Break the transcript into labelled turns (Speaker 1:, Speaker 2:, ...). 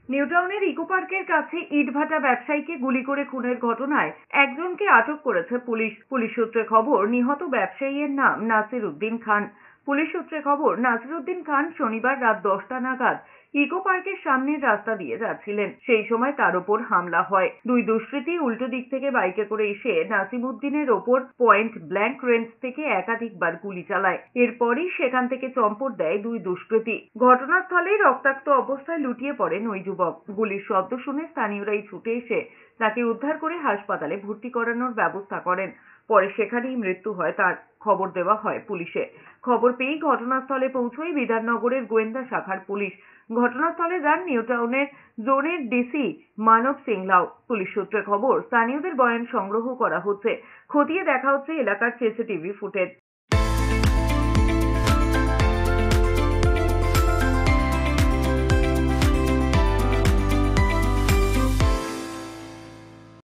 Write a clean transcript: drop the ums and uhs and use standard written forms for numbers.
Speaker 1: নিউটাউনের eco পার্কের কাছে ইটভাটা ব্যবসায়ীকে গুলি করে খুনের ঘটনায় একজনকে আটক করেছে পুলিশ। পুলিশ সূত্রে খবর, নিহত ব্যবসায়ীর নাম নাসির উদ্দিন খান। পুলিশ সূত্রে খবর, নাসির উদ্দিন খান শনিবার রাত 10টা নাগাদ ইকো পার্কের সামনের রাস্তা দিয়ে যাচ্ছিলেন। সেই সময় তার ওপর হামলা হয়। দুই দুষ্কৃতী উল্টো দিক থেকে বাইকে করে এসে নাসিম উদ্দিনের ওপর পয়েন্ট ব্ল্যাঙ্ক রেঞ্জ থেকে একাধিকবার গুলি চালায়। এরপরই সেখান থেকে চম্পট দেয় দুই দুষ্কৃতী। ঘটনাস্থলেই রক্তাক্ত অবস্থায় লুটিয়ে পড়েন ওই যুবক। গুলির শব্দ শুনে স্থানীয়রাই ছুটে এসে তাকে উদ্ধার করে হাসপাতালে ভর্তি করানোর ব্যবস্থা করেন। পরে সেখানেই মৃত্যু হয় তার। খবর দেওয়া হয় পুলিশে। খবর পেয়েই ঘটনাস্থলে পৌঁছয় বিধাননগরের গোয়েন্দা শাখার পুলিশ। ঘটনাস্থলে যান নিউটাউনের জোনের ডিসি মানব সিংলাও। পুলিশ সূত্রে খবর, স্থানীয়দের বয়ান সংগ্রহ করা হচ্ছে, খতিয়ে দেখা হচ্ছে এলাকার সিসিটিভি ফুটেজ।